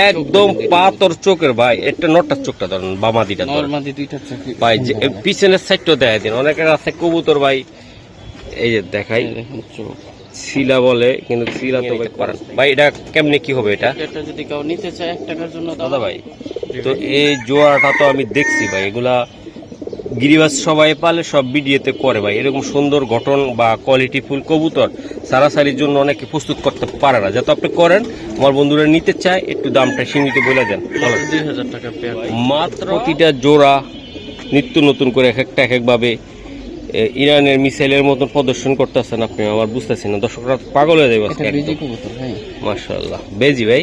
একদম পাথর চোখের ভাই। একটা নটার চোখটা ধরেন বামাদিটা ভাই, পিছনের সাইডটা দেখা দিন। অনেকের আছে কবুতর ভাই, এই যে দেখাই শিলা বলে, কিন্তু শিলা তো ভাই করেন ভাই। এটা কেমনে কি হবে এটা যদি কেউ নিতে চায় 1 টাকার জন্য দাদা ভাই? তো এই জোড়াটা তো আমি দেখছি ভাই, এগুলা গিরিবাজ সবাই পালে, সব ভিডিওতে করে ভাই। এরকম সুন্দর গঠন বা কোয়ালিটি ফুল কবুতর সারাসারির জন্য অনেকে প্রস্তুত করতে পারে না, যাতে আপনি করেন। আমার বন্ধুরা নিতে চায়, একটু দামটা সীমিত বলে দেন। 2000 টাকা মাত্র। প্রতিটা জোড়া নিত্য নতুন করে এক একটা এক একভাবে ইরানের মিসাইলের মতন প্রদর্শন করতেছেন আপনি, আমার বুঝতেছি না। দর্শকরা পাগল হয়ে যাবে। মাশাআল্লাহ বেজি ভাই,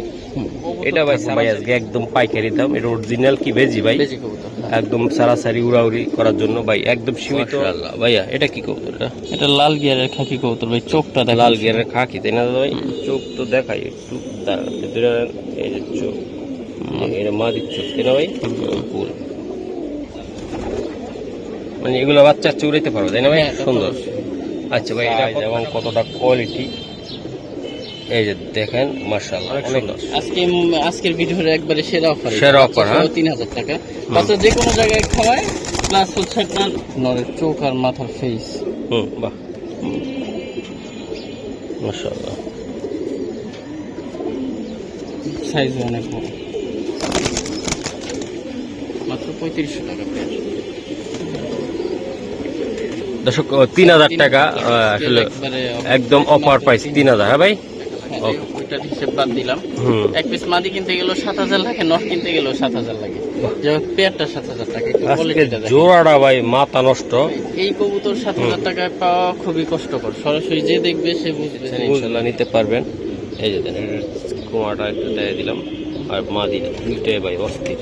এটা ভাই ভাই আজকে একদম পাইকারি দাম। এটা অরিজিনাল কি বেজি ভাই? একদম সারাসারি উড়াউড়ি করার জন্য ভাই, একদম সীমিত। ভাইয়া এটা কি কবুতর? এটা লাল গিয়ারের খাকি কবুতর ভাই। চোখটা লাল গিয়ারের খাকি, তাই না দাদা ভাই? চোখ তো দেখাই একটু, এই যে চোখ, এটা মাদির চোখ, তাই না ভাই? ফুল মানে এগুলো বাচ্চা উড়াইতে পারবে, তাই না ভাই? সুন্দর। আচ্ছা ভাই, এটা যেমন কতটা কোয়ালিটি, এই যে দেখেন মাশাআল্লাহ অনেক সুন্দর। আজকের ভিডিওর একবারে সেরা অফার, সেরা অফার। হ্যাঁ 3000 টাকা বাচ্চা যে কোনো জায়গায় খাওয়ায়, প্লাস হচ্ছে আপনার নরের চোখ আর মাথার ফেস। বাহ মাশাআল্লাহ, সাইজ অনেক বড়। মাত্র 3500 টাকা। দর্শক 3000 টাকা আসলে একদম অফার প্রাইস 3000। হ্যাঁ ভাই, ওইটার হিসেব বাদ দিলাম। এক পিস মাদি কিনতে গেলেও 7000 লাগে, নট কিনতে গেলেও 7000 লাগে। যেমন পেয়ারটা 7000 টাকা। জোড়াটা ভাই মাথা নষ্ট। এই কবুতর 7000 টাকায় পাওয়া খুবই কষ্টকর। সরাসরি যে দেখবে সে বুঝবে। ইনশাআল্লাহ নিতে পারবেন। এই যে দেখেন কুমারটা একটু দিয়ে দিলাম, আর মাদি দুইটাই ভাই অস্থির।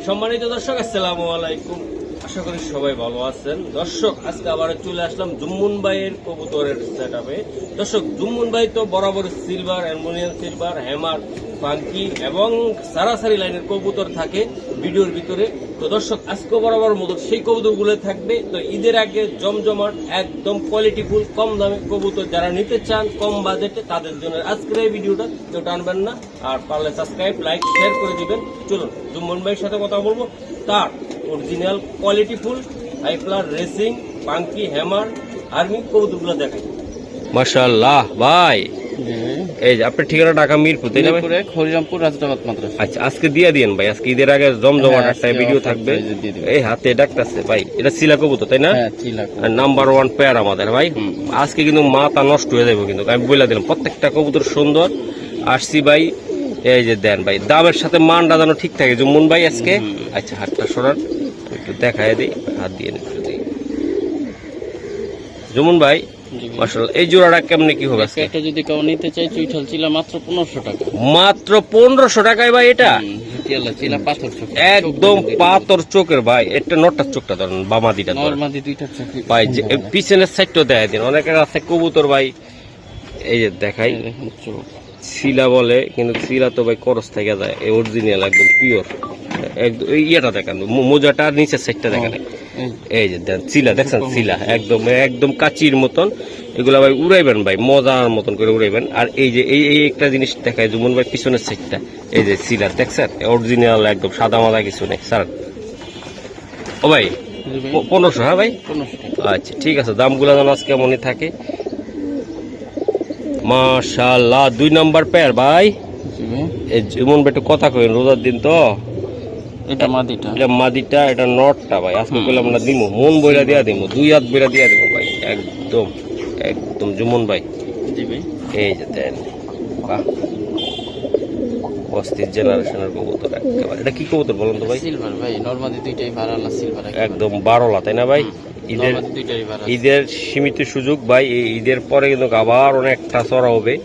সম্মানিত দর্শক আসসালামু আলাইকুম, আশা করি সবাই ভালো আছেন। দর্শক আজকে আবার চলে আসলাম জুম্মন ভাইয়ের কবুতরের সেটআপে। দর্শক জুম্মন ভাই তো বরাবর silver, aluminium silver, hammer, funky এবং সারাসারি লাইনের কবুতর থাকে ভিডিওর ভিতরে। তো দর্শক আজকে বরাবর মতো সেই কবুতরগুলো থাকবে। তো ঈদের আগে জমজমাট একদম কোয়ালিটিফুল কম দামে কবুতর যারা নিতে চান কম বাজেটে, তাদের জন্য আজকের এই ভিডিওটা কেউ টানবেন না। আর পারলে সাবস্ক্রাইব, লাইক, শেয়ার করে দিবেন। চলুন জুম্মন ভাইয়ের সাথে কথা বলবো তার অরিজিনাল কোয়ালিটিফুল হাইফ্লার রেসিং পাঙ্কি হ্যামার আর্মি কবুতরগুলো দেখেন। মাশাআল্লাহ ভাই, এই যে আপনার ঠিকানা ঢাকা মিরপুর, তাই না ভাই? হরিরামপুর রাজদাবাদ মাদ্রাসা। আচ্ছা আজকে দিয়ে দিন ভাই, আজকে ঈদের আগে জমজমাট একটা ভিডিও থাকবে। এই হাতে ডাকতেছে ভাই, এটা সিলা কবুতর তাই না? নাম্বার 1 পেয়ার আমাদের ভাই। আজকে কিন্তু মাথা নষ্ট হয়ে যাবে, কিন্তু আমি বলে দিলাম প্রত্যেকটা কবুতর সুন্দর আসছি ভাই। এই যে দেন ভাই, দামের সাথে মানটা যেন ঠিক থাকে জুম্মন ভাই আজকে। আচ্ছা হাতটা সরান, একটু দেখায় দিই, হাত দিয়ে একটু দিই জুম্মন ভাই। মাশাআল্লাহ এই জোড়াটা কেমনে কি হবে আজকে? এটা যদি কেউ নিতে চায় চুইঠাল চিলা মাত্র 1500 টাকা। মাত্র 1500 টাকায় ভাই এটা? চিলা পাথর চোখ, একদম পাথর চোখের ভাই। একটা নটার চোখটা ধরেন বামাদিটা নরমাদি দুইটা চোখ ভাই, পিছনের সাইডটা দেখা দিন। অনেকের আছে কবুতর ভাই, এই যে দেখাই শিলা বলে, কিন্তু শিলা তো ভাই করস থেকে যায়। অরিজিনাল একদম পিওর। একদম ইয়েটা দেখেন, মোজাটা নিচের সাইডটা দেখেন। এই যে শিলা দেখছেন, শিলা একদম একদম কাচির মতন। এগুলা ভাই উড়াইবেন ভাই, মজার মতন করে উড়াইবেন। আর এই যে এই একটা জিনিস দেখায় জুমন ভাই, পিছনের সাইডটা এই যে শিলা দেখছেন, অরিজিনাল একদম সাদা মাদা কিছু নেই স্যার। ও ভাই 1500? হ্যাঁ ভাই 1500। আচ্ছা ঠিক আছে, দামগুলো যেন আজকে মনে থাকে। মাশাআল্লাহ 2 নাম্বার পেয়ার ভাই। এই জুমন ভাই একটু কথা কইন, রোজার দিন তো। এটা মাদিটা, এটা মাদিটা, এটা নটটা ভাই। আজকে কইলাম আমরা দিমু, মন বইরা দিয়া দিমু, 2 হাত বইরা দিয়া দিমু ভাই। একদম একদম জুমন ভাই। জি ভাই এই যে দেন, বাহ অস্থির জেনারেশনের কবুতর একেবারে। এটা কি কবুতর বলুন তো ভাই? সিলভার ভাই, নরমাদি দুইটাই ভাড়ালা সিলভার একদম 12লা, তাই না ভাই? ঈদের সীমিত সুযোগ ভাই। এই ঈদের পরে কিন্তু আবার অনেকটা চড়া হবে।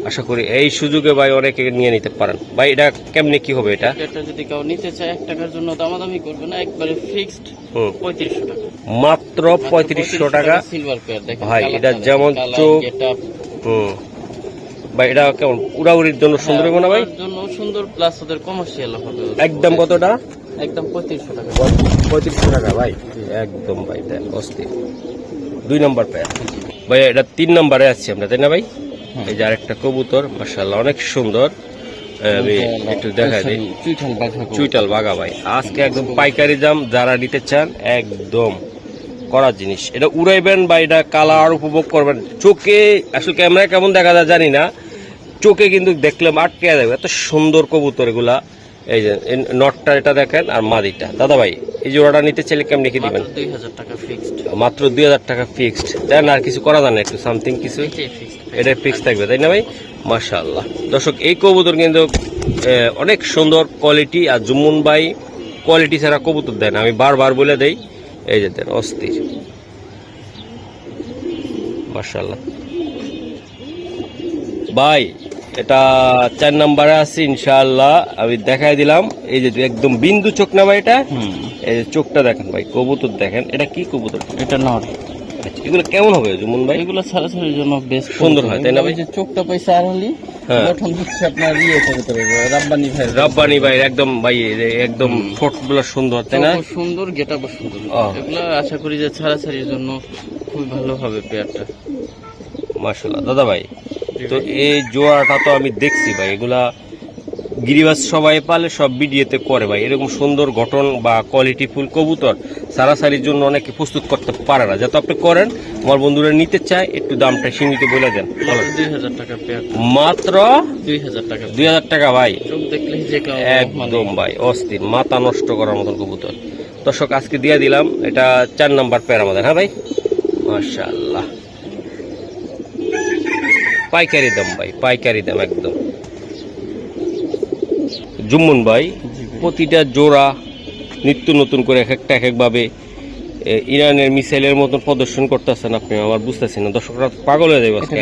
আশা করি এই সুযোগে ভাই অনেকে নিয়ে নিতে পারেন ভাই। এটা কেমনে কি হবে? এটা যদি কেউ নিতে চায় 1 টাকার জন্য দামাদামি করবে না, একবারে ফিক্সড 3500 টাকা। মাত্র 3500 টাকা সিলভার পেয়ার দেখেন ভাই। এটা যেমন চোখ ভাই, এটা কেমন উড়াউড়ির জন্য সুন্দর হবে না ভাই? জন্য সুন্দর, প্লাস ওদের কমার্শিয়াল হবে। একদম কতটা? একদম 3500 টাকা। 3500 টাকা ভাই, একদম ভাই দেন অস্থির। 2 নাম্বার পেয়ার ভাই। এটা 3 নাম্বারে আসছে আমরা, তাই না ভাই? এই যে আরেকটা কবুতর, মাশাআল্লাহ অনেক সুন্দর। আমি একটু দেখাই দিই, চুইটাল বাঘা ভাই। আজকে একদম পাইকারি দাম, যারা নিতে চান একদম করার জিনিস। এটা উড়াইবেন বা এটা কালার উপভোগ করবেন। চোখে আসলে ক্যামেরা কেমন দেখা যায় জানি না, চোখে কিন্তু দেখলে আটকে যাবে, এত সুন্দর কবুতর এগুলা। এই যে নটটা এটা দেখেন আর মাদিটা। দাদা ভাই এই জোড়াটা নিতে চাইলে কেমন লিখে দিবেন? 2000 টাকা ফিক্সড, মাত্র 2000 টাকা ফিক্সড। দেন আর কিছু করা যায় না, একটু সামথিং কিছু এটা ফিক্স থাকবে, তাই না ভাই? মাশাআল্লাহ। দর্শক এই কবুতর কিন্তু অনেক সুন্দর কোয়ালিটি, আর জুম্মন ভাই কোয়ালিটি ছাড়া কবুতর দেন, আমি বারবার বলে দেই। এই যে দেন অস্থির, মাশাআল্লাহ ভাই। এটা 4 নম্বরে আছে ইনশাআল্লাহ, আমি দেখাই দিলাম। এই যে একদম বিন্দু চোখ না ভাই এটা? এই যে চোখটা দেখেন ভাই, কবুতর দেখেন। এটা কি কবুতর? এটা নর। এগুলো কেমন হবে জুমন ভাই? এগুলো ছাড়াছাড়ির জন্য বেশ সুন্দর হয়, তাই না ভাই? যে চোখটা পয়সা আর হলি গঠন হচ্ছে আপনার রাব্বানি ভাই একদম ভাই, একদম ঠোঁটগুলো সুন্দর, তাই না? সুন্দর, গেটআপ সুন্দর। এগুলো আশা করি যে ছাড়াছাড়ির জন্য খুব ভালো হবে পেয়ারটা। মাশাআল্লাহ দাদা ভাই, তো এই জোড়াটা তো আমি দেখছি ভাই, এগুলা গিরিবাজ সবাই পালে, সব ভিডিওতে করে ভাই। এরকম সুন্দর গঠন বা কোয়ালিটি ফুল কবুতর সারাসারির জন্য অনেকে প্রস্তুত করতে পারে না, যাতে আপনি করেন। আমার বন্ধুরা নিতে চায়, একটু দামটা সীমিত বলে দেন। 2000 টাকা পেয়ার, মাত্র 2000 টাকা। 2000 টাকা ভাই, চোখ দেখলে যে একদম ভাই অস্থির, মাথা নষ্ট করার মতন কবুতর। দর্শক আজকে দিয়ে দিলাম, এটা 4 নাম্বার পেয়ার আমাদের। হ্যাঁ ভাই, মাশাআল্লাহ পাইকারি দাম ভাই, পাইকারি দাম একদম। জুম্মন ভাই প্রতিটা জোড়া নিত্য নতুন করে এক একটা এক একভাবে ইরানের মিসাইলের মতন প্রদর্শন করতেছেন আপনি, আমার বুঝতেছি না, দর্শকরা পাগল হয়ে যাবে আজকে।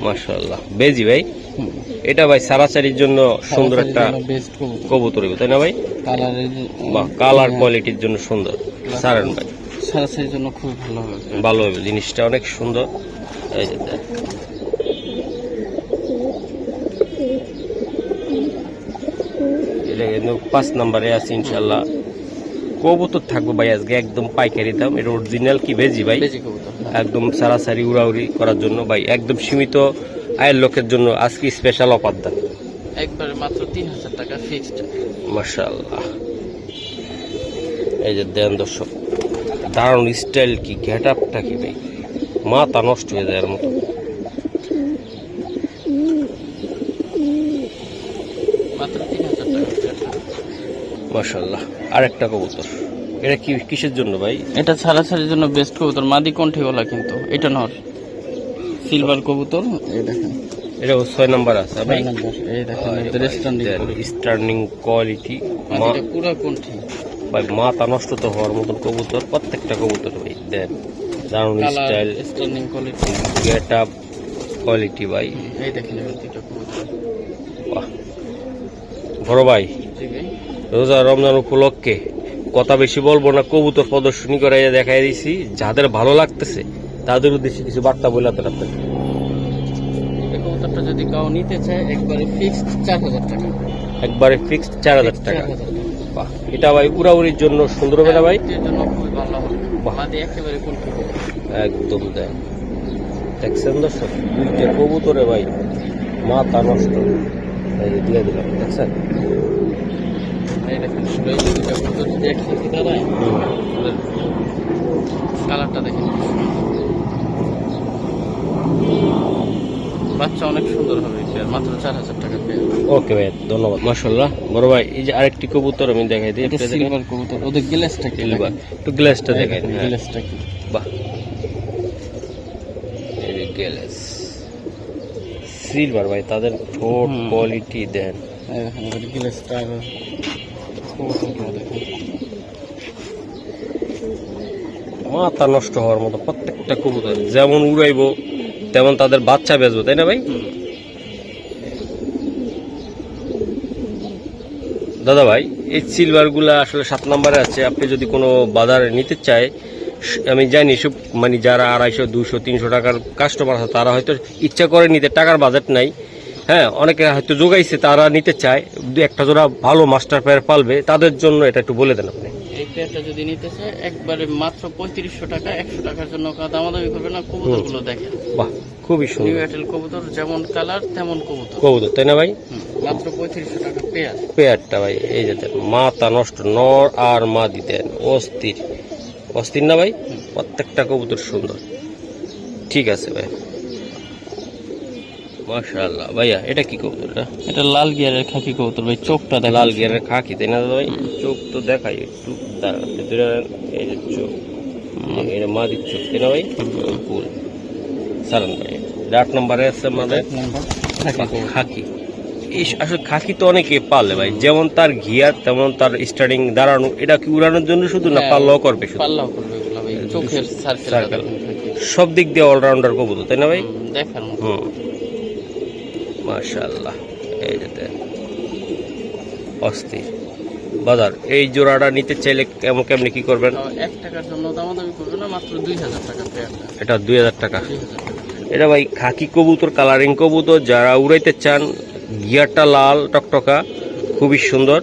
মাশাআল্লাহ বেজি ভাই, এটা ভাই সারাসারির জন্য সুন্দর একটা কবুতর, তাই না ভাই? কালার কোয়ালিটির জন্য সুন্দর। সারান ভাই সারাসারির জন্য খুব ভালো হবে, ভালো হবে জিনিসটা, অনেক সুন্দর। এই যে এটা 5 নম্বরে আছে ইনশাআল্লাহ। কবুতর থাকবে ভাই আজকে একদম পাইকারি দাম। এটা অরিজিনাল কি বেজি ভাই, একদম সারাসারি উড়াউড়ি করার জন্য ভাই, একদম সীমিত আয়ের লোকের জন্য আজকে স্পেশাল অফার দাম, একবারে মাত্র 3000 টাকা ফিক্সড। মাশাআল্লাহ। এই যে দেন দর্শক, দারুণ স্টাইল, কি গেটআপটা কি ভাই, মাথা নষ্ট হয়ে যায় এর মতো। মাত্র 3000 টাকা মাশাআল্লাহ। আরেকটা কবুতর, এটা কি কিসের জন্য ভাই? এটা ছাড়াছাড়ির জন্য বেস্ট কবুতর, মাদি কণ্ঠীওয়ালা, কিন্তু এটা নর সিলভার কবুতর। এই দেখেন, এটা 6 নাম্বার আছে ভাই। এই দেখেন স্টার্নিং কোয়ালিটি, মাদিটা পুরো কণ্ঠী ভাই, মাথা নষ্ট তো হওয়ার মতন কবুতর প্রত্যেকটা কবুতর ভাই। দেন দারুণ style, stunning quality, getup quality ভাই। এই দেখেন দুটো কবুতর। বাহ বড় ভাই, রোজা রমজান উপলক্ষে কথা বেশি বলবো না, কবুতর প্রদর্শনী করে দেখাই দিছি, যাদের ভালো লাগতেছে তাদের উদ্দেশ্যে কিছু বার্তা বলে দেন আপনার। এই কবুতরটা যদি কেউ নিতে চায় একবারে ফিক্সড 4000 টাকা, একবারে ফিক্সড 4000 টাকা। বাহ, এটা ভাই উড়াউড়ির জন্য সুন্দর হবে না ভাই? এর জন্য খুব ভালো হবে, মাদি একেবারে কণ্ঠী একদম। দেন দেখছেন দর্শক, দুইটা কবুতরে ভাই মাথা নষ্ট। এই যে দিয়ে দিলাম, দেখছেন? এই দেখেন দুইটা কবুতর যদি একসাথে দাঁড়ায়, কালারটা দেখেন, বাচ্চা অনেক সুন্দর হবে। মাত্র 4000 টাকা পেয়ে। ওকে ভাই, ধন্যবাদ। মাশাআল্লাহ বড় ভাই, এই যে আরেকটি কবুতর আমি দেখাই দিই। এটা সিলভার কবুতর, ওদের গ্লাসটা কি, একটু গ্লাসটা দেখাই। গ্লাসটা কি, বাহ, এই যে গ্লাস সিলভার ভাই, তাদের ঠোঁট কোয়ালিটি দেন। এই দেখেন ওদের গ্লাসটা দেখেন, মাথা নষ্ট হওয়ার মতো প্রত্যেকটা কবুতর, যেমন উড়াইবো তেমন তাদের বাচ্চা বেচবো, তাই না ভাই? দাদা ভাই এই সিলভার গুলা আসলে 7 নম্বরে আছে, আপনি যদি কোনো বাজারে নিতে চায়, আমি জানি সব মানে যারা 250, 200, 300 টাকার কাস্টমার আছে তারা হয়তো ইচ্ছা করে নিতে, টাকার বাজেট নাই, হ্যাঁ, অনেকে হয়তো যোগাইছে, তারা নিতে চায়, 2-1 জোড়া ভালো মাস্টার পেয়ার পালবে, তাদের জন্য এটা একটু বলে দেন আপনি। এই পেয়ারটা যদি নিতে চায় একবারে মাত্র 3500 টাকা, 100 টাকার জন্য দামাদামি করবে না। কবুতরগুলো দেখেন, বাহ খুবই নিউ সুন্দর এয়ারটেল কবুতর, যেমন কালার তেমন কবুতর। কবুতর, তাই না ভাই? মাত্র 3500 টাকা পেয়ার। পেয়ারটা ভাই এই যে দেন, মাথা নষ্ট, নর আর মাদি দেন, অস্থির অস্থির না ভাই? প্রত্যেকটা কবুতর সুন্দর। ঠিক আছে ভাই, মাশাআল্লাহ। ভাইয়া এটা কি কবুতরটা? এটা লাল গিয়ারের খাকি কবুতর ভাই, চোখটা দেখেন। লাল গিয়ারের খাকি, তাই না দাদা ভাই? চোখ তো দেখাই একটু, দাঁড়ান, এই যে চোখ, এটা মাদির চোখ, তাই না ভাই? ফুল সারান ভাই। 8 নম্বরে আছে আমাদের খাকি। এই আসলে খাকি তো অনেকে পালে ভাই, যেমন তার ঘিয়ার তেমন তার স্টার্টিং দাঁড়ানো। এটা কি উড়ানোর জন্য শুধু না পাল্লাও করবে? শুধু পাল্লাও করবে এগুলো ভাই, চোখের সার্কেল সব দিক দিয়ে অলরাউন্ডার কবুতর, তাই না ভাই? দেখার মতো। মাশাআল্লাহ, এই যে অস্থির বাজার। এই জোড়াটা নিতে চাইলে কেমনি কি করবেন? 1 টাকার জন্য দামাদামি করবে না, মাত্র 2000 টাকা পেয়ারটা। এটা 2000 টাকা। এটা ভাই খাকি কবুতর, কালারিং কবুতর, যারা উড়াইতে চান, গিয়ারটা লাল টকটকা, খুবই সুন্দর।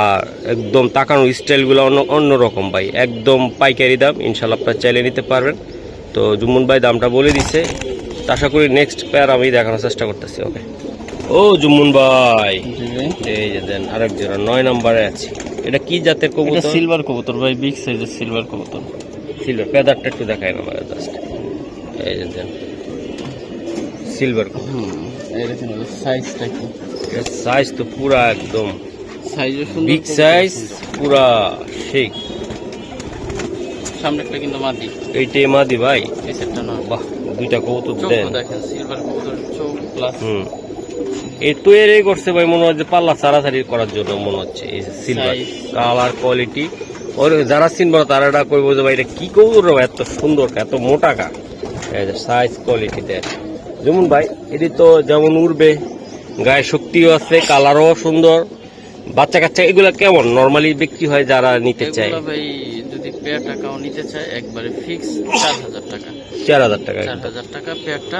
আর একদম তাকানোর স্টাইলগুলো অন্যরকম ভাই, একদম পাইকারি দাম। ইনশাল্লাহ আপনারা চাইলে নিতে পারবেন। তো জুম্মন ভাই দামটা বলে দিছে, আশা করি নেক্সট পেয়ার আমি দেখানোর চেষ্টা করতেছি। ওকে ও জুম্মন ভাই, এই যে দেন আরেক জোড়া 9 নম্বরে আছে। এটা কি জাতের কবুতর? সিলভার কবুতর ভাই, বিগ সাইজের সিলভার কবুতর। সিলভার, পেদারটা একটু দেখায় না আমার জাস্ট। এই যে দেন সিলভার কবুতর, এই দেখেন সাইজটা কি, এর সাইজ তো পুরা একদম সাইজও সুন্দর, বিগ সাইজ, পুরা শেক। সামনেটা কিন্তু মাদি, এইটাই মাদি ভাই, এই সেটটা না। বাহ, দুইটা কবুতর চোখ দেন। দেখেন, সিলভার কবুতর চোখ প্লাস। এই তৈরি করছে ভাই, মনে হয় যে পাল্লা সারাসারি করার জন্য মনে হচ্ছে। এই সিলভার কালার কোয়ালিটি, ওর যারা চিনবো তারা এটা কইবো যে ভাই এটা কি কবুতর ভাই, এত সুন্দর, এত মোটা কা। এই যে সাইজ কোয়ালিটি দেন যেমন ভাই, এটি তো যেমন উড়বে, গায়ে শক্তিও আছে, কালারও সুন্দর। বাচ্চা কাচ্চা এগুলা কেমন নরমালি বিক্রি হয় যারা নিতে চায়? ভাই যদি পেয়ার টাকাও নিতে চায় একবারে ফিক্স 4000 টাকা। 4000 টাকা, 4000 টাকা পেয়ারটা।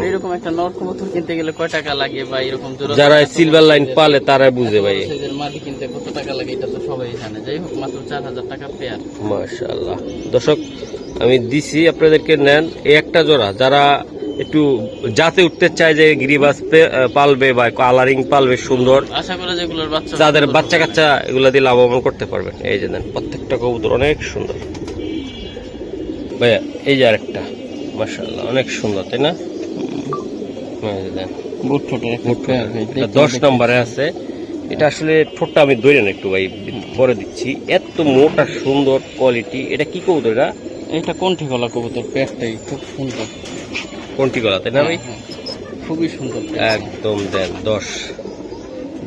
এরকম একটা নর কবুতর কিনতে গেলে কয় টাকা লাগে বা এরকম যারা সিলভার লাইন পালে তারা বুঝে ভাই, মাটি কিনতে কত টাকা লাগে এটা তো সবাই জানে। যাই হোক, মাত্র 4000 টাকা পেয়ার। মাশাআল্লাহ। দর্শক আমি দিছি, আপনাদেরকে নেন এই একটা জোড়া। যারা একটু জাতে উঠতে চায় যে গিরিবাস পালবে বা কালারিং পালবে সুন্দর, আশা করা যেগুলোর বাচ্চা, যাদের বাচ্চা কাচ্চা এগুলা দিয়ে লাভবান করতে পারবেন। এই যে দেন প্রত্যেকটা কবুতর অনেক সুন্দর ভাইয়া। এই যে আরেকটা, মাশাআল্লাহ অনেক সুন্দর, তাই না? এই যে দেন বুট ঠোঁটের একটা পেয়ার ভাই, এটা 10 নম্বরে আছে। এটা আসলে ঠোঁটটা আমি ধরে না একটু ভাই, পরে দিচ্ছি। এত মোটা সুন্দর কোয়ালিটি। এটা কি কবুতর? এটা কোনটি গলা কবুতর, পেয়ারটাই খুব সুন্দর। কোনটি গলা, তাই না ভাই? খুবই সুন্দর একদম দেন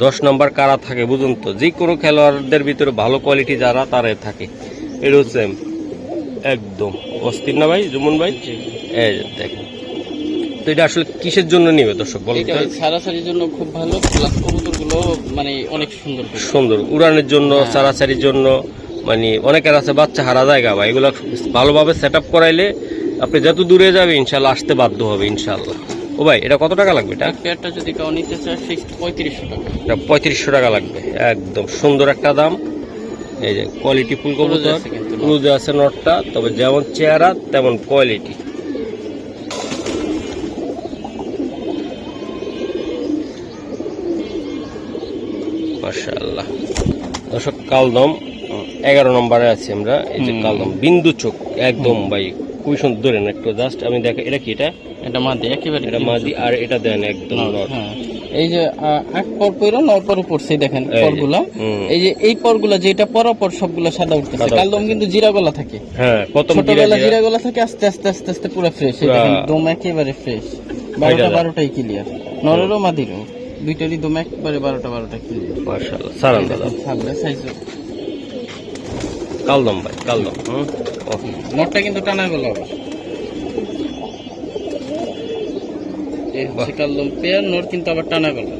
10 নম্বর কারা থাকে বুঝুন তো, যে কোনো খেলোয়াড়দের ভিতরে ভালো কোয়ালিটি যারা তারাই থাকে। এটা হচ্ছে একদম অস্থির না ভাই জুমন ভাই? এই যে দেখেন। তো এটা আসলে কিসের জন্য নিবে দর্শক বলুন? এটা সারাসারির জন্য খুব ভালো, প্লাস কবুতরগুলো মানে অনেক সুন্দর সুন্দর উড়ানের জন্য, সারাসারির জন্য। মানে অনেকের আছে বাচ্চা হারা জায়গা বা এগুলো ভালোভাবে সেট আপ করাইলে আপনি যত দূরে যাবে ইনশাল্লাহ আসতে বাধ্য হবে ইনশাল্লাহ। ও ভাই এটা কত টাকা লাগবে? এটা পেয়ারটা যদি কেউ নিতে চায় ফিক্সড 3500 টাকা। এটা 3500 টাকা লাগবে, একদম সুন্দর একটা দাম। এই যে কোয়ালিটি ফুল কবুতর, ক্লুজে আছে নটটা, তবে যেমন চেহারা তেমন কোয়ালিটি। মাশাআল্লাহ। দর্শক কালদম 11 নম্বরে আছি আমরা। এই যে কালদম বিন্দু চোখ, একদম ভাই খুবই সুন্দর। ধরেন একটু জাস্ট আমি দেখে, এটা কি? এটা মাদি, একেবারে এটা মাদি। আর এটা দেন একদম নট। এই যে আট পর পর নর পর পড়ছে, দেখেন পরগুলা। এই যে এই পরগুলা যেটা পরপর সবগুলা সাদা উঠতেছে। কালদম কিন্তু জিরা গলা থাকে, হ্যাঁ প্রথম জিরা গলা থাকে, আস্তে আস্তে আস্তে আস্তে পুরো ফ্রেশ। দেখেন দম একেবারে ফ্রেশ, 12টাই ক্লিয়ার। নরেরও মাদিরও দুইটারই দম একবারে 12টা ক্লিয়ার। মাশাআল্লাহ। সারান দাদা সাইজ কালদম ভাই, কালদম। নটটা কিন্তু টানা গলা হবে। এই হচ্ছে কালদম পেয়ার, নট কিন্তু আবার টানা গলা।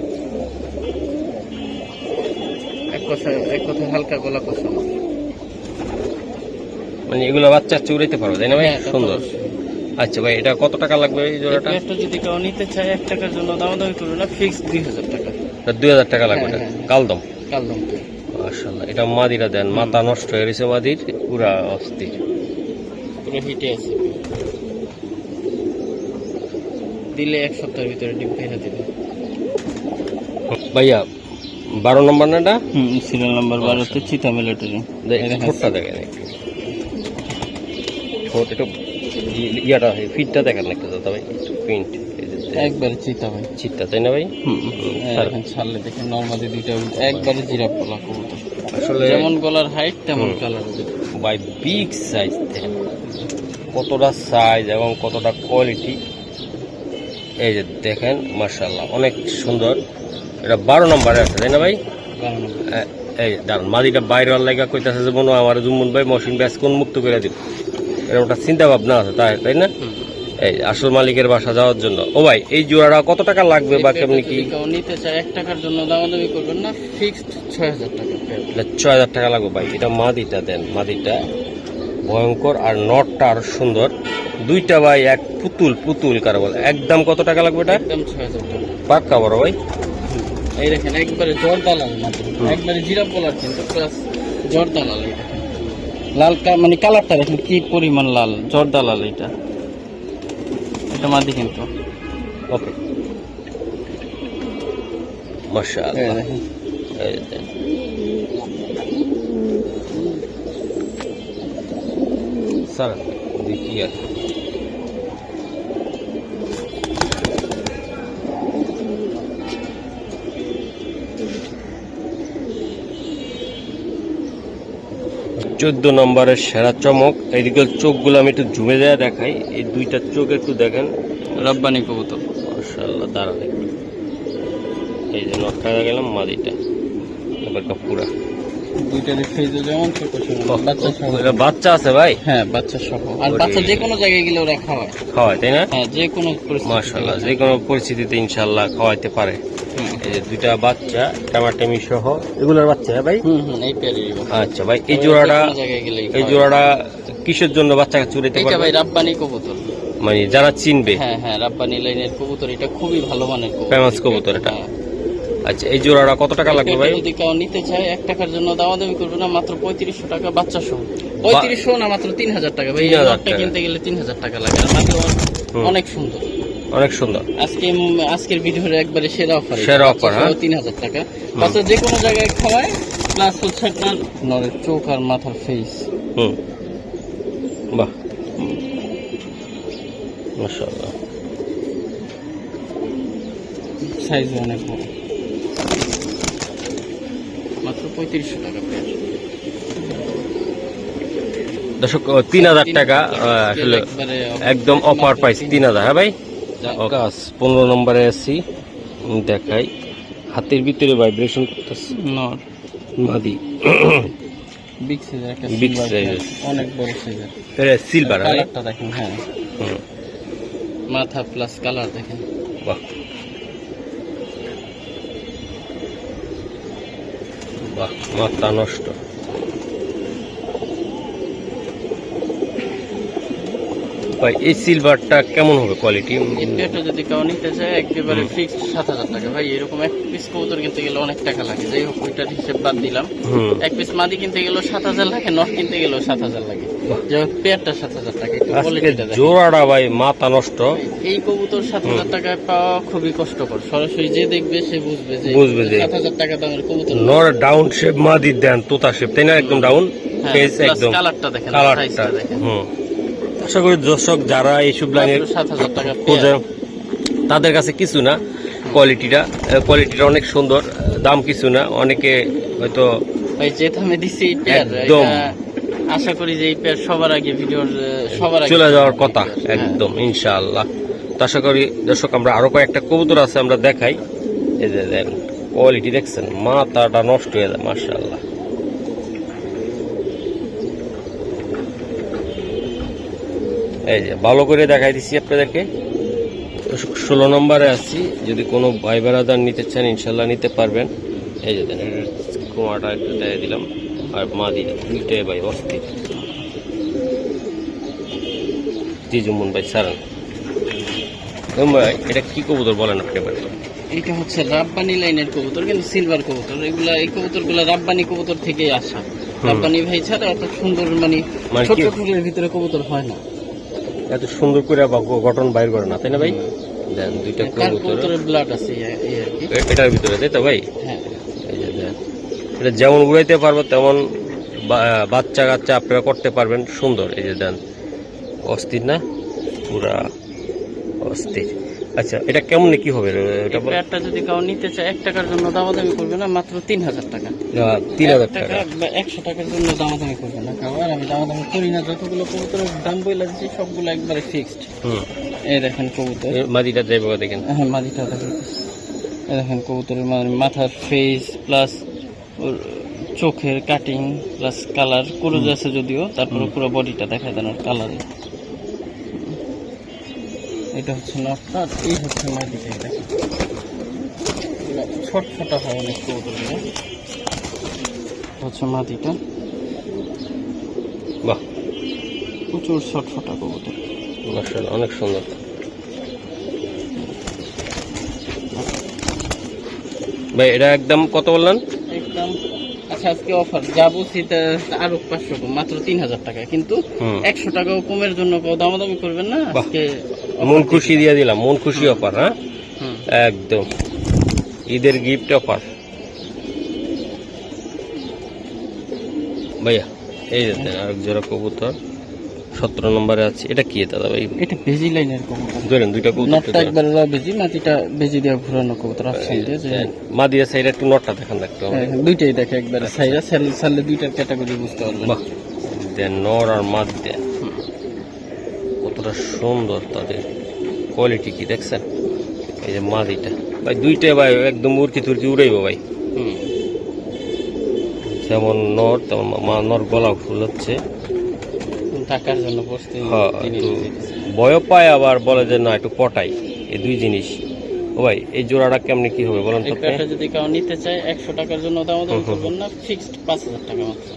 এক কথা হালকা গলা কষা। মানে এগুলো বাচ্চা চুরাইতে পারবে, তাই না ভাই? সুন্দর। আচ্ছা ভাই এটা কত টাকা লাগবে এই জোড়াটা? এটা যদি কেউ নিতে চায় 1 টাকার জন্য দামাদামি করবে না, ফিক্স 2000 টাকা। 2000 টাকা লাগবে। কালদম, কালদম মাশাআল্লাহ। এটা মাদিরা দেন, মাথা নষ্ট হয়ে গেছে মাদির, পুরা অস্থির। পুরো হিটে আছে, দিলে 1 সপ্তাহের ভিতরে ডিম ফেলে দিবে। ভাইয়া 12 নম্বর না এটা? সিরিয়াল নাম্বার 12 তে চিতা মিলিটারি। ঠোঁটটা দেখেন একটু, ঠোঁট একটু ইয়াটা ফিটটা দেখেন একটু দাদা ভাই, একটু প্রিন্ট একবারে চিতা ভাই, চিত্তা, তাই না ভাই? এখন ছাড়লে দেখেন নরমালি দুইটা একবারে জিরাফ গলা কবুতর, আসলে যেমন গলার হাইট তেমন কালার। ভাই বিগ সাইজ দেখেন, কতটা সাইজ এবং কতটা কোয়ালিটি। এই যে দেখেন মাশাআল্লাহ, অনেক সুন্দর। এটা 12 নম্বরে আছে, তাই না ভাই? এই দাঁড়ান, মাদিটা বাইরে লাগা কইতাছে যে মনে হয় আমার জুম্মন ভাই মশিন ব্যাস কোন মুক্ত করে দিব, এটা ওটা চিন্তা ভাবনা আছে, তাই না? এই আসল মালিকের বাসা যাওয়ার জন্য। ও ভাই, এই জোড়াটা কত টাকা লাগবে বা কেমনি কি? নিতে চাই 1 টাকার জন্য দামাদামি করবেন না, ফিক্সড 6000 টাকা। 6000 টাকা লাগবে ভাই। এটা মাদিটা দেন, মাদিটা ভয়ঙ্কর আর নটটা আর সুন্দর, দুইটা ভাই এক পুতুল কার বলে। একদম কত টাকা লাগবে এটা? একদম 6000 টাকা পাক্কা বড় ভাই। এই দেখেন একবারে জর্দালাল মাত্র, একবারে জিরাফ বলার কিন্তু প্লাস জর্দালাল। এই দেখেন লাল মানে কালারটা দেখেন কি পরিমাণ লাল, জর্দালাল। এটা মাদি কিন্তু। ওকে, মাশাআল্লাহ। এই দেন, স্যার দেখি আর চোদ্দ নম্বরের সেরা চমক। এইদিকে চোখগুলো আমি একটু জুমে দেয়া দেখাই, এই দুইটা চোখ একটু দেখেন। রাব্বানি কবুতর মাশাআল্লাহ, দাঁড়ান একটু। এই যে নটটা গেলাম, মাদিটা এবার পুরা দুইটারই ফেজে যেমন ছোট ছোট বাচ্চা সহ। এটা বাচ্চা আছে ভাই? হ্যাঁ বাচ্চা সহ, আর বাচ্চা যে কোনো জায়গায় গেলে ওরা খাওয়ায়, তাই না? হ্যাঁ যে কোনো পরিস্থিতি। মাশাআল্লাহ, যে কোনো পরিস্থিতিতে ইনশাআল্লাহ খাওয়াইতে পারে। এই যে দুইটা বাচ্চা টামাটামি সহ, এগুলোর বাচ্চা? হ্যাঁ ভাই, এই পেয়ারেরই। আচ্ছা ভাই, এই জোড়াটা কিসের জন্য বাচ্চাকে চুরাইতে পারবে? এটা ভাই রাব্বানি কবুতর, মানে যারা চিনবে। হ্যাঁ হ্যাঁ, রাব্বানি লাইনের কবুতর, এটা খুবই ভালো মানের কবুতর, ফেমাস কবুতর এটা। আচ্ছা, এই জোড়াটা কত টাকা লাগবে ভাই? যদি কেউ নিতে চায় 1 টাকার জন্য দামাদামি করবে না, মাত্র 3500 টাকা বাচ্চা সহ। 3500 না, মাত্র 3000 টাকা ভাই। এই লটটা কিনতে গেলে 3000 টাকা লাগে, আর মাত্র অনেক সুন্দর, অনেক সুন্দর। আজকের ভিডিওর একবারে সেরা অফার, সেরা অফার। 3000 টাকা বাচ্চা যে কোনো জায়গায় খাওয়ায়, প্লাস হচ্ছে আপনার নরের চোখ আর মাথার ফেস। বাহ, মাশাআল্লাহ, সাইজ অনেক বড়, মাত্র 3500 টাকা পেয়ার। দর্শক 3000 টাকা আসলে একদম অফার প্রাইস 3000। হ্যাঁ ভাই, 15 নম্বরে আছি, দেখাই। হাতের ভিতরে ভাইব্রেশন করতেছে, নর মাদি, বিগ সাইজের একটা, বিগ সাইজের, অনেক বড় সাইজের। এটা সিলভার, কালারটা দেখেন, হ্যাঁ মাথা প্লাস কালার দেখেন। বাহ বাহ, মাথা নষ্ট। ভাই এই সিলভারটা কেমন হবে কোয়ালিটি? এটা যদি কেউ নিতে চায় একেবারে ফিক্সড 7000 টাকা ভাই। এরকম এক পিস কবুতর কিনতে গেলে অনেক টাকা লাগে, যাই হোক ওইটার হিসেব বাদ দিলাম। এক পিস মাদি কিনতে গেলেও 7000 লাগে, নট কিনতে গেলেও 7000 লাগে, যাই হোক পেয়ারটা 7000 টাকা। একটু কোয়ালিটিটা দেখেন, জোড়াটা ভাই মাথা নষ্ট। এই কবুতর 7000 টাকায় পাওয়া খুবই কষ্টকর, সরাসরি যে দেখবে সে বুঝবে যে 7000 টাকা দামের কবুতর। নর ডাউন শেপ, মাদি দেন তোতা শেপ, তাই না? একদম ডাউন ফেস, একদম কালারটা দেখেন, কালারটা দেখেন। আশা করি দর্শক যারা এইসব লাইনের 7000 টাকা খোঁজে তাদের কাছে কিছু না, কোয়ালিটিটা অনেক সুন্দর, দাম কিছু না। অনেকে হয়তো ভাই যে দামে দিছি এই পেয়ার, একদম আশা করি যে এই পেয়ার সবার আগে ভিডিওর সবার আগে চলে যাওয়ার কথা একদম ইনশাআল্লাহ। তো আশা করি দর্শক আমরা আরো কয়েকটা কবুতর আছে, আমরা দেখাই। এই যে দেন কোয়ালিটি দেখছেন, মাথাটা নষ্ট হয়ে যায় মাশাআল্লাহ। এই যে ভালো করে দেখাই দিচ্ছি আপনাদেরকে। 16 নম্বরে আছি, যদি কোনো ভাই বেড়াদার নিতে চান ইনশাল্লাহ নিতে পারবেন। এই যে দেন কুমারটা একটু দিয়ে দিলাম, আর মাদি দুইটাই ভাই অস্থির। জি জুমুন ভাই সারান ভাই, এটা কি কবুতর বলেন আপনি? এটা হচ্ছে রাব্বানি লাইনের কবুতর, কিন্তু সিলভার কবুতর। এই কবুতরগুলো রাব্বানি কবুতর থেকেই আসা। রাব্বানি ভাই ছাড়া এত সুন্দর মানে ছোট টুলের ভিতরে কবুতর হয় না, এত সুন্দর করে গঠন বাইর করে না, তাই না ভাই? দেন দুইটা কবুতরের ব্লাড আছে এই আর কি এটার ভিতরে, তাই তো ভাই? হ্যাঁ, এই যে দেন, এটা যেমন উড়াইতে পারবো তেমন বাচ্চা কাচ্চা আপনারা করতে পারবেন। সুন্দর, এই যে দেন, অস্থির না? পুরা অস্থির। আচ্ছা, এটা কেমন কি হবে? এটা একটা যদি কাউ নিতে চায় 1 টাকার জন্য দামাদামি করবে না, মাত্র 3000 টাকা। 3000 টাকা। 100 টাকার জন্য দামাদামি করবে না কাউ। আর আমি দামাদামি করি না, যতগুলো কবুতরের দাম বইলা দিচ্ছি সবগুলো একবারে ফিক্সড। এই দেখেন কবুতর, মাদিটা যাইব দেখেন। হ্যাঁ, মাদিটা দেখেন। এই দেখেন কবুতরের মাথার ফেস প্লাস ওর চোখের কাটিং প্লাস কালার কুরুজ আছে যদিও, তারপরে পুরো বডিটা দেখা দেন ওর কালারে। এটা হচ্ছে নটটা, এই হচ্ছে মাদিটা। দেখেন ছটফটা হয় অনেক কবুতরগুলো। হচ্ছে মাদিটা, বাহ, প্রচুর ছটফটা কবুতর, মাশাআল্লাহ, অনেক সুন্দর। ভাই এটা একদম কত বললেন? একদম আচ্ছা, আজকে অফার যাবো শীতে আরো 500 কম, মাত্র 3000 টাকা। কিন্তু 100 টাকাও কমের জন্য কেউ দামাদামি করবেন না। আজকে মন খুশি দিয়ে দিলাম, মন খুশি অফার। হ্যাঁ, একদম ঈদের গিফট অফার ভাইয়া। এই যে আরেক জোড়া কবুতর 17 নম্বরে আছে। এটা কি দাদা ভাই? এটা বেজি লাইনের কবুতর। ধরেন দুইটা কবুতর, নটটা একবার র বেজি, মাটিটা বেজি দিয়ে ঘোরানো কবুতর। অপশন দিয়ে যে মাদিয়া সাইডে একটু নটটা দেখান দেখতে হবে। দুইটাই দেখে একবারে সাইরা সালে দুইটার ক্যাটাগরি বুঝতে পারবেন। বাহ, দেন নর আর মাদ দেন, কতটা সুন্দর তাদের কোয়ালিটি কি দেখছেন? এই যে মাদিটা ভাই, দুইটাই ভাই একদম উড়কি তুর্কি উড়াইবো ভাই। যেমন নর তেমন নর গলা ফুল হচ্ছে টাকার জন্য বসতে ভয় পায়, আবার বলে যে না একটু পটাই। এই দুই জিনিস। ও ভাই, এই জোড়াটা কেমনি কি হবে বলেন তো? এটা যদি কেউ নিতে চায় 100 টাকার জন্য দামাদামি করবেন না, ফিক্সড 5000 টাকা মাত্র।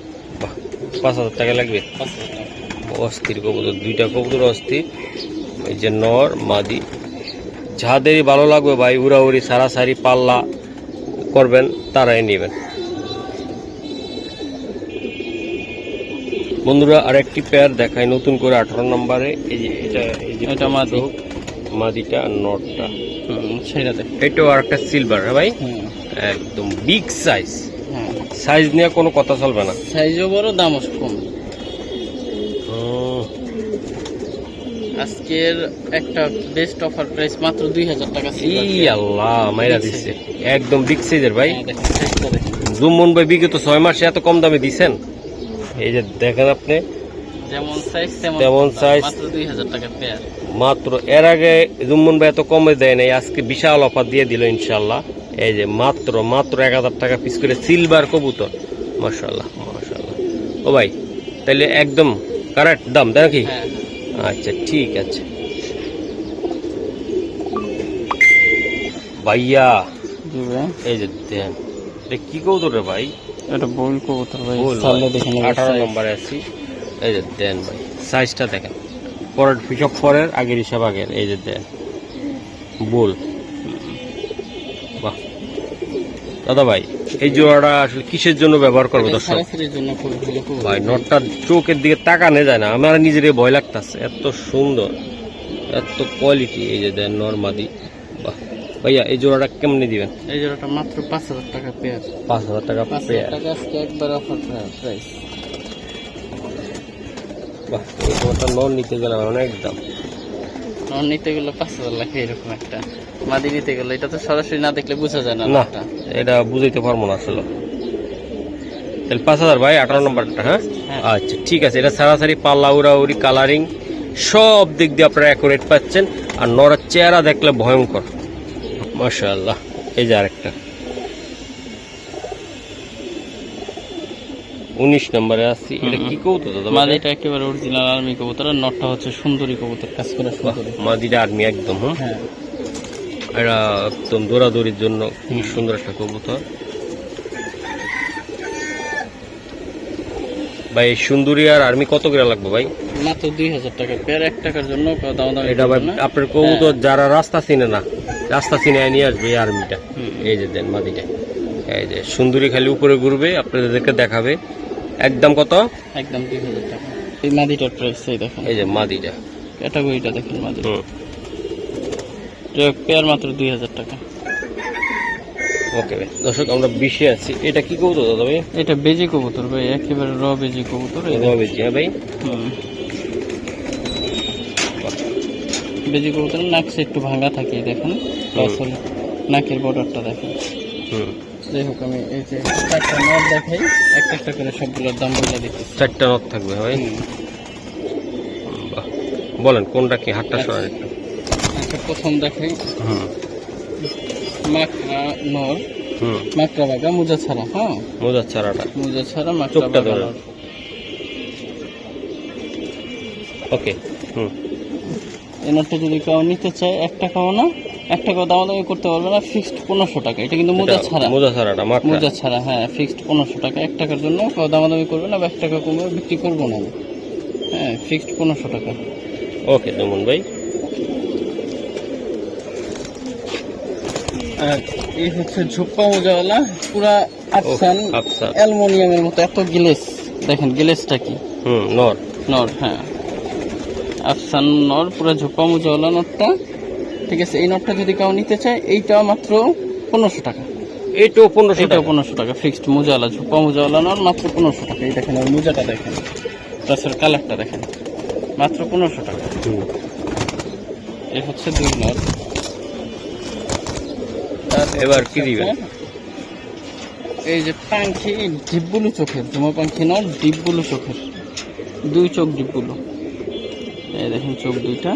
বাহ, 5000 টাকা লাগবে? 5000 টাকা। অস্থির কবুতর, দুইটা কবুতর অস্থির। এই যে নর মাদি, যাদেরই ভালো লাগবে ভাই, উড়াউড়ি সারাসারি পাল্লা করবেন তারাই নেবেন। বন্ধুরা আরেকটি পেয়ার দেখাই নতুন করে 18 নম্বরে। এই যে এটা মাদি, মাদিটা আর নটটা সেটা দেখ। এটাও আর একটা সিলভার। হ্যাঁ ভাই, একদম বিগ সাইজ। সাইজ নিয়ে কোনো কথা চলবে না, সাইজও বড়, দামও কম। আজকের একটা বেস্ট অফার প্রাইস মাত্র 2000 টাকা। ই আল্লাহ, মাইরা দিচ্ছে একদম বিগ সাইজের ভাই। জুম্মন ভাই বিগত 6 মাসে এত কম দামে দিচ্ছেন। এই যে দেখেন আপনি, যেমন সাইজ তেমন সাইজ, মাত্র 2000 টাকা পেয়ার মাত্র। এর আগে জুম্মন ভাই এত কমে দেয় নাই, আজকে বিশাল অফার দিয়ে দিল ইনশাল্লাহ। এই যে মাত্র 1000 টাকা পিস করে সিলভার কবুতর। মাশাআল্লাহ মাশাআল্লাহ। ও ভাই, তাহলে একদম কারেক্ট দাম তাই নাকি? আচ্ছা ঠিক আছে ভাইয়া। এই যে দেন, এটা কি কবুতর রে ভাই? এটা বল কবুতর ভাই, 18 নম্বরে আছি। এই যে দেন ভাই, সাইজটা দেখেন, পরের হিসাব পরের, আগের হিসাব আগের। এই যে দেন বল। বাহ দাদা ভাই, এই জোড়াটা আসলে কিসের জন্য ব্যবহার করবো দর্শক ভাই? নটটার চোখের দিকে তাকানো যায় না, আমার নিজের ভয় লাগতেছে, এত সুন্দর, এত কোয়ালিটি। এই যে দেন নরমাদি। বাহ ভাইয়া, এই জোড়াটা কেমনি দিবেন? এই জোড়াটা মাত্র 5000 টাকা পেয়ার। 5000 টাকা পেয়ার। আজকে একবার অফার প্রাইস। বাহ, এই জোড়াটা নর নিতে গেলে অনেক দাম। নর নিতে গেলে 5000 লাগে এরকম একটা। মাদি নিতে গেলে এটা তো সরাসরি না দেখলে বোঝা যায় না। না, এটা বুঝাইতে পারবো না আসলে। তাহলে 5000 ভাই, 18 নম্বরটা। হ্যাঁ আচ্ছা ঠিক আছে। এটা সারাসারি পাল্লা উড়াউড়ি কালারিং সব দিক দিয়ে আপনারা অ্যাকুরেট পাচ্ছেন। আর নরের চেহারা দেখলে ভয়ঙ্কর, মাশাআল্লাহ। এই যে আরেকটা 19 নম্বরে আসছি। এটা কি কবুতর দাদা? মাদিটা একেবারে অরিজিনাল আর্মি কবুতর, আর নটটা হচ্ছে সুন্দরী কবুতর, কাজ করা সুন্দরী। মাদিটা আর্মি একদম। হ্যাঁ, এটা একদম দৌড়াদৌড়ির জন্য খুব সুন্দর একটা কবুতর ভাই। সুন্দরী আর আর্মি কত করে লাগবে ভাই? মাত্র 2000 টাকা পেয়ার। 1 টাকার জন্য দাম। এটা ভাই আপনার কবুতর যারা রাস্তা চিনে না রাস্তা চিনে নিয়ে আসবে এই আর্মিটা। এই যে দেন মাদিটা, এই যে সুন্দরী খালি উপরে ঘুরবে, আপনাদেরকে দেখাবে। একদম কত? একদম 2000 টাকা এই মাদিটার প্রাইস। এই দেখেন, এই যে মাদিটা ক্যাটাগরিটা দেখেন মাদি, পেয়ার মাত্র 2000 টাকা। ওকে ভাই, দর্শক আমরা 20-এ আছি। এটা কি কবুতর দাদা ভাই? এটা বেজি কবুতর ভাই, একেবারে র বেজি কবুতর। বেজি, হ্যাঁ ভাই। বেজি কবুতর নাকটা একটু ভাঙা থাকে, দেখেন আসলে নাকের বর্ডারটা দেখেন। যাই হোক, আমি এই যে 4টা নট দেখাই, একটা একটা করে সবগুলোর দাম বলে দিচ্ছি। 4টা নট থাকবে ভাই। বাহ, বলেন কোনটা কি? হাতটা সরান একটু। আচ্ছা, প্রথম দেখাই মাকড়া নর, মাকড়া বাগা মোজা ছাড়া। হ্যাঁ, মোজা ছাড়াটা, মোজা ছাড়া মাকড়া বাগা নর। ওকে। এই নটটা যদি কেউ নিতে চায় 1 টাকাও না, 1 টাকাও দামাদামি করতে পারবে না, ফিক্সড 1500 টাকা। এটা কিন্তু মোজা ছাড়া, মোজা ছাড়াটা, মোজা ছাড়া। হ্যাঁ, ফিক্সড 1500 টাকা। 1 টাকার জন্য কেউ দামাদামি করবে না, বা 1 টাকা কমে বিক্রি করবো না। হ্যাঁ, ফিক্সড 1500 টাকা। ওকে জমন ভাই। আর এই হচ্ছে ঝুপ্পা মোজাওয়ালা, পুরা আফসান অ্যালুমিনিয়ামের মতো, এত গ্লেস দেখেন। গ্লেসটা কি? নর, নর। হ্যাঁ, আফসান নর, পুরা ঝুপ্পা মোজাওয়ালা নটটা। ঠিক আছে, এই নটটা যদি কেউ নিতে চায়, এইটা মাত্র 1500 টাকা। এইটাও 1500 টাকা ফিক্সড মোজাওয়ালা, ঝুপ্পা মোজাওয়ালা নর, মাত্র 1500 টাকা। এই দেখেন, আর মোজাটা দেখেন, প্লাসের কালারটা দেখেন, মাত্র 1500 টাকা। এই হচ্ছে 2 নর। এবার কি দিবেন? এই যে পাখি ডিপবুলু চোখের, জমা পাখি নর, ডিপবুলু চোখের, 2 চোখ ডিপবুলু। এই দেখেন চোখ 2টা।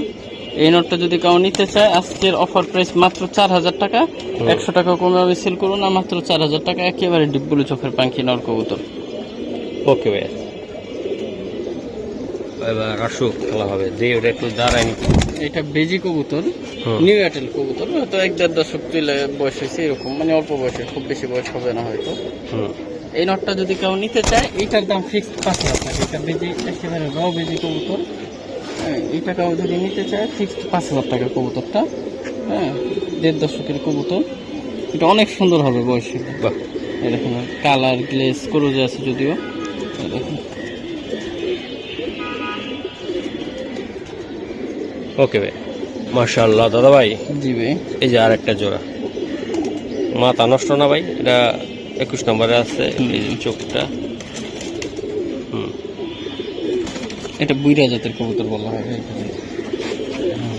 এই নটটা যদি কেউ নিতে চায়, আজকের অফার প্রাইস মাত্র 4000 টাকা। 100 টাকা কমে আমি সেল করুন না, মাত্র 4000 টাকা। একেবারে ডিপবুলু চোখের পাখি নর কবুতর। ওকে ভাই, এবার আসো খেলা হবে। যে ওটা একটু দাঁড়ায় নাকি, এটা বেজি কবুতর, নিউ এয়ারটেল কবুতর। হয়তো 1-1.5 দশক চলে বয়স হয়েছে, এরকম মানে অল্প বয়সে, খুব বেশি বয়স হবে না হয়তো। এই নটটা যদি কেউ নিতে চায়, এইটার দাম ফিক্সড 5000 টাকা। এটা বেজি, একেবারে র বেজি কবুতর। হ্যাঁ, এই টাকাও যদি নিতে চায়, ফিক্সড 5000 টাকা কবুতরটা। হ্যাঁ, 1.5 দশকের কবুতর। এটা অনেক সুন্দর হবে বয়সে। এই দেখুন, কালার গ্লেস করোজে আছে যদিও। দেখুন, ওকে ভাই, মাশাআল্লাহ দাদা ভাই। জি ভাই। এই যে আরেকটা জোড়া, মাথা নষ্ট না ভাই, এটা 21 নম্বরে আছে। এই যে চোখটা, এটা বুইরা জাতের কবুতর বলা হয়।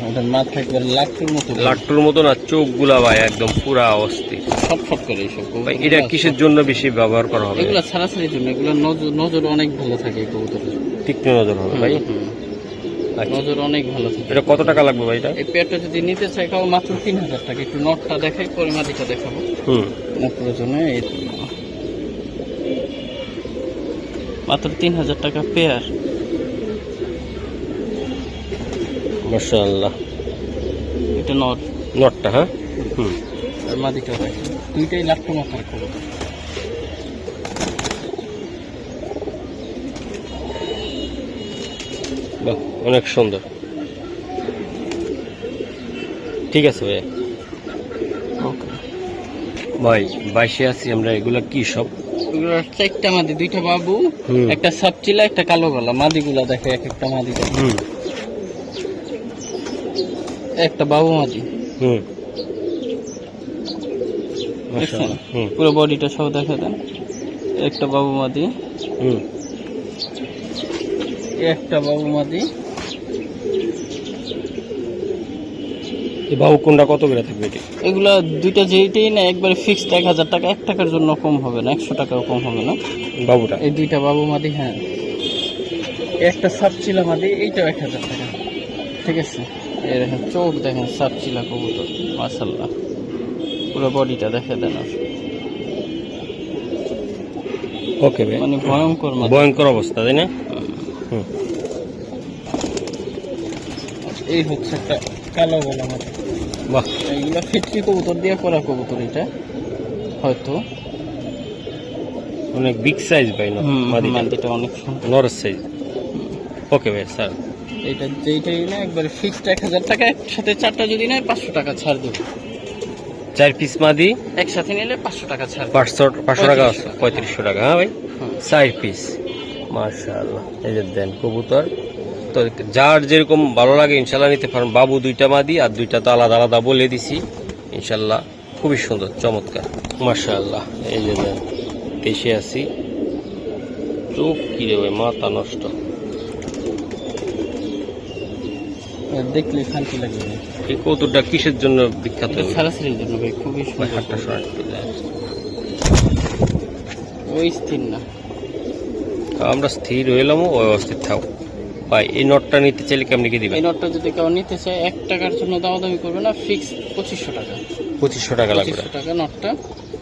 এটার মাথা একবার লাট্টুর মতো না, চোখগুলা ভাই একদম পুরা অস্থির, ছটফট করে এইসব ভাই। এটা কিসের জন্য বেশি ব্যবহার করা হবে? এগুলা ছাড়াছাড়ির জন্য। এগুলো নজর অনেক ভালো থাকে এই কবুতরের, তীক্ষ্ণ নজর হবে ভাই। নজর অনেক ভালো থাকে। এটা কত টাকা লাগবে ভাই? এটা এই পেয়ারটা যদি নিতে চাই কাউ, মাত্র 3000 টাকা। একটু নটটা দেখাই, পরে মাদিটা দেখাবো। প্রয়োজনে মাত্র 3000 টাকা পেয়ার। মাশাআল্লাহ, এটা নটটা। হ্যাঁ, আর মাদিটা দেখেন, দুইটাই লাখ মাথার খবর। বাহ, অনেক সুন্দর। ঠিক আছে ভাই। ওকে ভাই, 22-এ আছি আমরা। এগুলা কি সব? এগুলো 4টা মাদি, 2টা বাবু, একটা সাপচিলা, একটা কালো গলা। মাদিগুলা দেখে, এক একটা মাদি দেখে। একটা বাবু মাদি, পুরো বডিটা সব দেখা দেন। একটা বাবু মাদি, একটা বাবু মাদি। বাবু কোনটা কত করে থাকবে? এগুলা দুইটা যেইটাই না, একবারে ফিক্সড 1000 টাকা। 1 টাকার জন্য কম হবে না, 100 টাকাও কম হবে না বাবুটা। এই 2টা বাবু মাদি। হ্যাঁ, একটা সাপচিলা মাদি, এইটাও 1000 টাকা। ঠিক আছে, এই দেখেন চোখ দেখেন, সাপচিলা কবুতর, মাশাআল্লাহ। পুরো বডিটা দেখে দেন। ওকে ভাই, মানে ভয়ঙ্কর অবস্থা, তাই না? এই হচ্ছে একটা কালো গলা মাদি। বাহ, এইগুলো ফিটকি কবুতর দিয়ে করা কবুতর। এটা হয়তো অনেক বিগ সাইজ ভাই। মাদিটা অনেক নরের সাইজ। ওকে ভাই স্যার, এটা যেইটাই না একবারে ফিক্সড 1000 টাকা। একসাথে 4টা যদি নেয় 500 টাকা ছাড় দেবো। 4 পিস মাদি একসাথে নিলে 500 টাকা ছাড়। 500 টাকা, 3500 টাকা। হ্যাঁ ভাই, হুম। 4 পিস মাশাআল্লাহ। এই যে দেন কবুতর, তো যার যেরকম ভালো লাগে ইনশাল্লাহ নিতে পারেন। বাবু 2টা মাদি আর 2টা তো আলাদা আলাদা বলে দিছি ইনশাল্লাহ। খুবই সুন্দর চমৎকার মাশাআল্লাহ। এই যে দেন দেশে আছি, চোখ কি রে ভাই, মাথা নষ্ট। দেখলে শান্তি লাগবে। এই কবুতরটা কিসের জন্য বিখ্যাত? ছাড়াছাড়ির জন্য ভাই, খুবই সুন্দর। হাতটা সরাই একটু দেন। ওই স্থির না, আমরা স্থির হইলাম, ওই অস্থির থাও ভাই। এই নটটা নিতে চাইলে কেমনি কি দিবেন? এই নটটা যদি কেউ নিতে চায় 1 টাকার জন্য দামাদামি করবে না, ফিক্স 2500 টাকা। 2500 টাকা লাগবে। 2500 টাকা নটটা,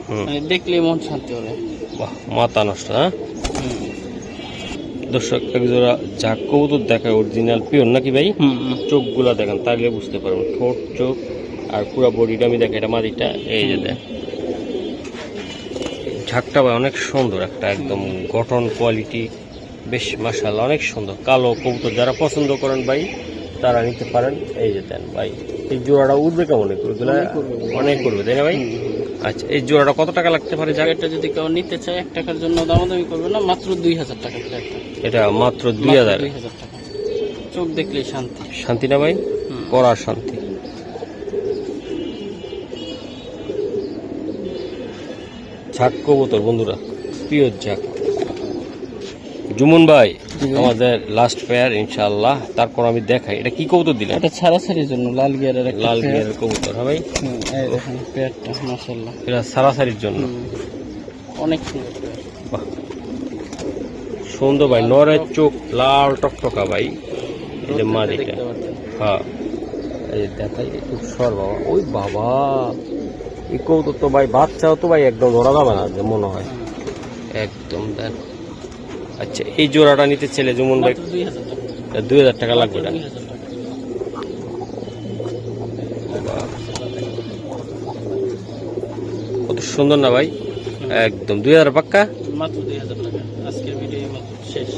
হুম। মানে দেখলে মন শান্তি হবে। বাহ, মাথা নষ্ট। হ্যাঁ হুম। দর্শক, এক জোড়া ঝাক কবুতর দেখায়, অরিজিনাল পিওর নাকি ভাই? হুম, হুম। চোখগুলা দেখেন, তাহলে বুঝতে পারবেন। ঠোঁট, চোখ আর পুরো বডিটা আমি দেখে, এটা মাদিটা। এই যে দেখ ঝাকটা ভাই অনেক সুন্দর একটা, একদম গঠন কোয়ালিটি বেশ মাশাআল্লাহ, অনেক সুন্দর। কালো কবুতর যারা পছন্দ করেন ভাই তারা নিতে পারেন। এই যে দেন ভাই, এই জোড়াটা উঠবে কেমন? এগুলা অনেক করবে, তাই না ভাই? আচ্ছা, এই জোড়াটা কত টাকা লাগতে পারে? এটা যদি কেউ নিতে চায় 1 টাকার জন্য দামাদামি করবে না, মাত্র 2000 টাকা ফ্ল্যাটটা। এটা মাত্র 2000 টাকা। চোখ দেখলেই শান্তি। শান্তি না ভাই? হুম। পড়ার শান্তি। ঝাক কবুতর বন্ধুরা, পিওর ঝাক। জুমন ভাই, আমাদের লাস্ট পেয়ার ইনশাআল্লাহ। তারপর আমি দেখাই এটা কি কবুতর দিলেন? এটা ছাড়াছাড়ির জন্য লাল গিয়ারের একটা লাল পেয়ার। গিয়ারের কবুতর। হ্যাঁ ভাই, এই দেখেন পেয়ারটা মাশাআল্লাহ, এটা সারাসারির জন্য। অনেক সুন্দর পেয়ার। বাহ, সুন্দর ভাই, নরের চোখ লাল টকটকা ভাই। এই যে মাদিটা, দেখতে পাচ্ছেন। হ্যাঁ এই যে দেখাই একটু সর বাবা। ওই বাবা, এই কবুতর তো ভাই বাচ্চাও তো ভাই একদম ধরা যাবে না যে মনে হয়, একদম দেন। আচ্ছা, এই জোড়াটা নিতে ছেলে জুমন ভাই মাত্র 2000 টাকা। 2000 টাকা লাগবে না? 2000 টাকা। কত সুন্দর না ভাই, একদম 2000 পাক্কা। মাত্র 2000 টাকা। আজকের ভিডিও মাত্র শেষ।